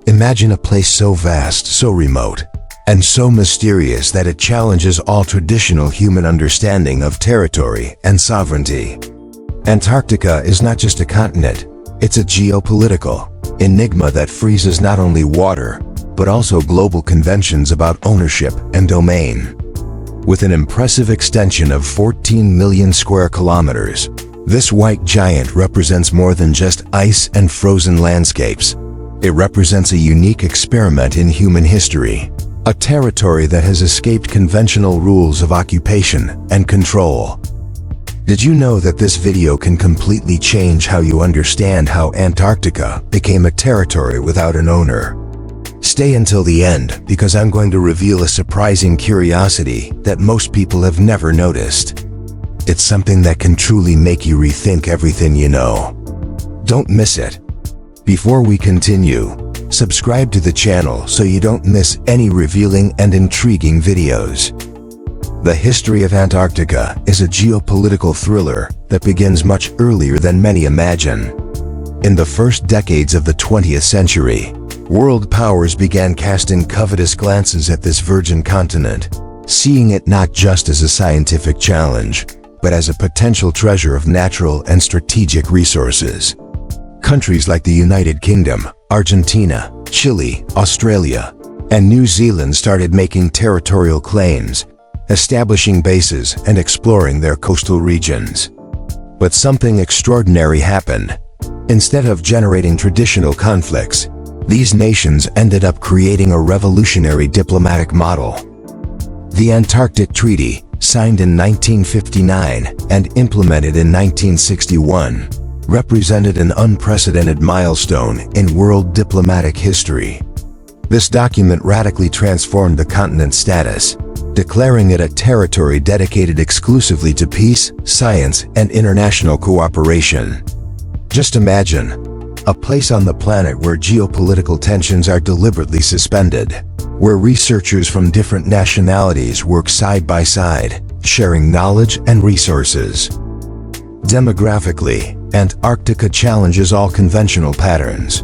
Imagine a place so vast, so remote, and so mysterious that it challenges all traditional human understanding of territory and sovereignty. Antarctica is not just a continent, it's a geopolitical enigma that freezes not only water, but also global conventions about ownership and domain. With an impressive extension of 14 million square kilometers, this white giant represents more than just ice and frozen landscapes. It represents a unique experiment in human history, a territory that has escaped conventional rules of occupation and control. Did you know that this video can completely change how you understand how Antarctica became a territory without an owner? Stay until the end, because I'm going to reveal a surprising curiosity that most people have never noticed. It's something that can truly make you rethink everything you know. Don't miss it. Before we continue, subscribe to the channel so you don't miss any revealing and intriguing videos. The history of Antarctica is a geopolitical thriller that begins much earlier than many imagine. In the first decades of the 20th century, world powers began casting covetous glances at this virgin continent, seeing it not just as a scientific challenge, but as a potential treasure of natural and strategic resources. Countries like the United Kingdom, Argentina, Chile, Australia, and New Zealand started making territorial claims, establishing bases and exploring their coastal regions. But something extraordinary happened. Instead of generating traditional conflicts, these nations ended up creating a revolutionary diplomatic model. The Antarctic Treaty, signed in 1959 and implemented in 1961, represented an unprecedented milestone in world diplomatic history. This document radically transformed the continent's status, declaring it a territory dedicated exclusively to peace, science, and international cooperation. Just imagine, a place on the planet where geopolitical tensions are deliberately suspended, where researchers from different nationalities work side by side, sharing knowledge and resources. Demographically, Antarctica challenges all conventional patterns.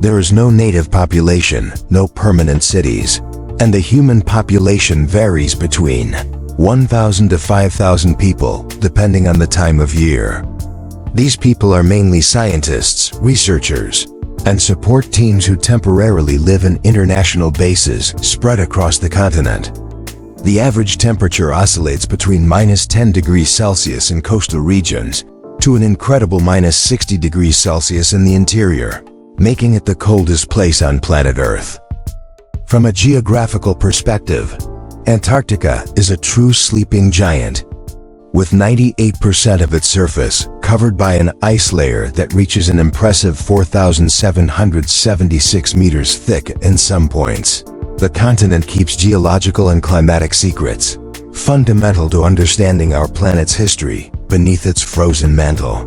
There is no native population, no permanent cities, and the human population varies between 1,000 to 5,000 people, depending on the time of year. These people are mainly scientists, researchers, and support teams who temporarily live in international bases spread across the continent. The average temperature oscillates between -10 degrees Celsius in coastal regions to an incredible -60 degrees Celsius in the interior, making it the coldest place on planet Earth. From a geographical perspective, Antarctica is a true sleeping giant, with 98% of its surface covered by an ice layer that reaches an impressive 4,776 meters thick in some points. The continent keeps geological and climatic secrets, fundamental to understanding our planet's history beneath its frozen mantle.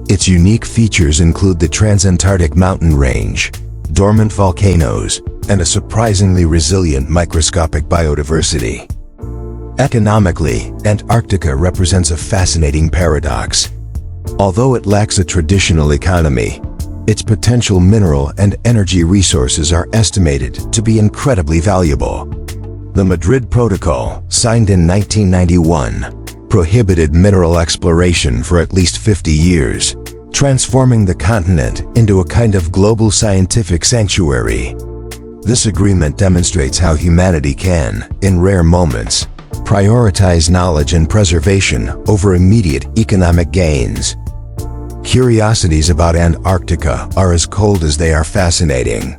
Its unique features include the Transantarctic mountain range, dormant volcanoes, and a surprisingly resilient microscopic biodiversity. Economically, Antarctica represents a fascinating paradox. Although it lacks a traditional economy, its potential mineral and energy resources are estimated to be incredibly valuable. The Madrid Protocol, signed in 1991, prohibited mineral exploration for at least 50 years, transforming the continent into a kind of global scientific sanctuary. This agreement demonstrates how humanity can, in rare moments, prioritize knowledge and preservation over immediate economic gains. Curiosities about Antarctica are as cold as they are fascinating.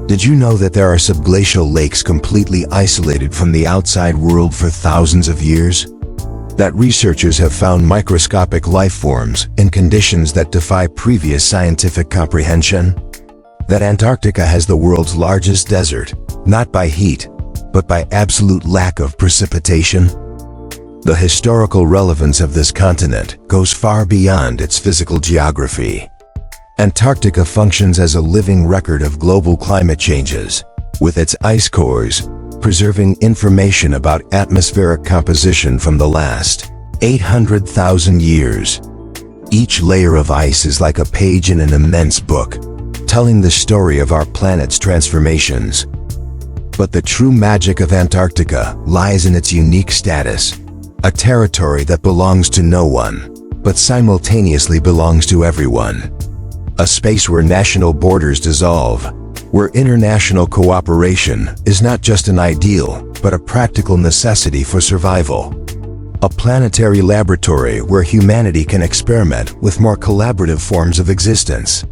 Did you know that there are subglacial lakes completely isolated from the outside world for thousands of years? That researchers have found microscopic life forms in conditions that defy previous scientific comprehension? That Antarctica has the world's largest desert, not by heat, but by absolute lack of precipitation? The historical relevance of this continent goes far beyond its physical geography. Antarctica functions as a living record of global climate changes, with its ice cores preserving information about atmospheric composition from the last 800,000 years. Each layer of ice is like a page in an immense book, telling the story of our planet's transformations. But the true magic of Antarctica lies in its unique status, a territory that belongs to no one, but simultaneously belongs to everyone. A space where national borders dissolve, where international cooperation is not just an ideal, but a practical necessity for survival. A planetary laboratory where humanity can experiment with more collaborative forms of existence.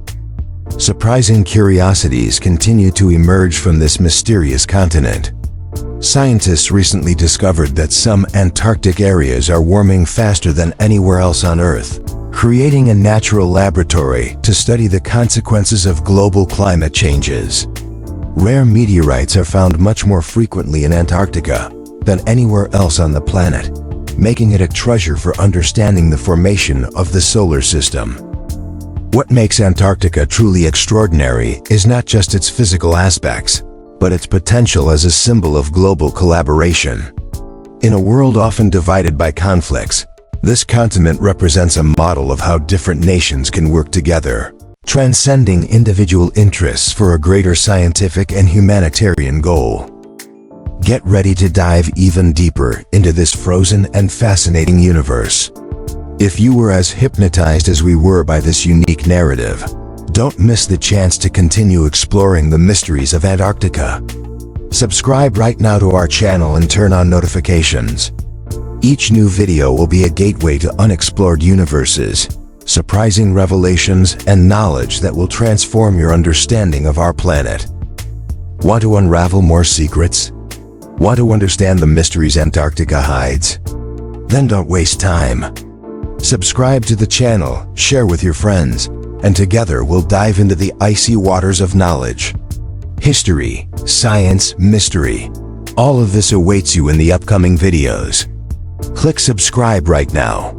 Surprising curiosities continue to emerge from this mysterious continent. Scientists recently discovered that some Antarctic areas are warming faster than anywhere else on Earth, creating a natural laboratory to study the consequences of global climate changes. Rare meteorites are found much more frequently in Antarctica than anywhere else on the planet, making it a treasure for understanding the formation of the solar system. What makes Antarctica truly extraordinary is not just its physical aspects, but its potential as a symbol of global collaboration. In a world often divided by conflicts, this continent represents a model of how different nations can work together, transcending individual interests for a greater scientific and humanitarian goal. Get ready to dive even deeper into this frozen and fascinating universe. If you were as hypnotized as we were by this unique narrative, don't miss the chance to continue exploring the mysteries of Antarctica. Subscribe right now to our channel and turn on notifications. Each new video will be a gateway to unexplored universes, surprising revelations, and knowledge that will transform your understanding of our planet. Want to unravel more secrets? Want to understand the mysteries Antarctica hides? Then don't waste time. Subscribe to the channel, share with your friends, and together we'll dive into the icy waters of knowledge. History, science, mystery. All of this awaits you in the upcoming videos. Click subscribe right now.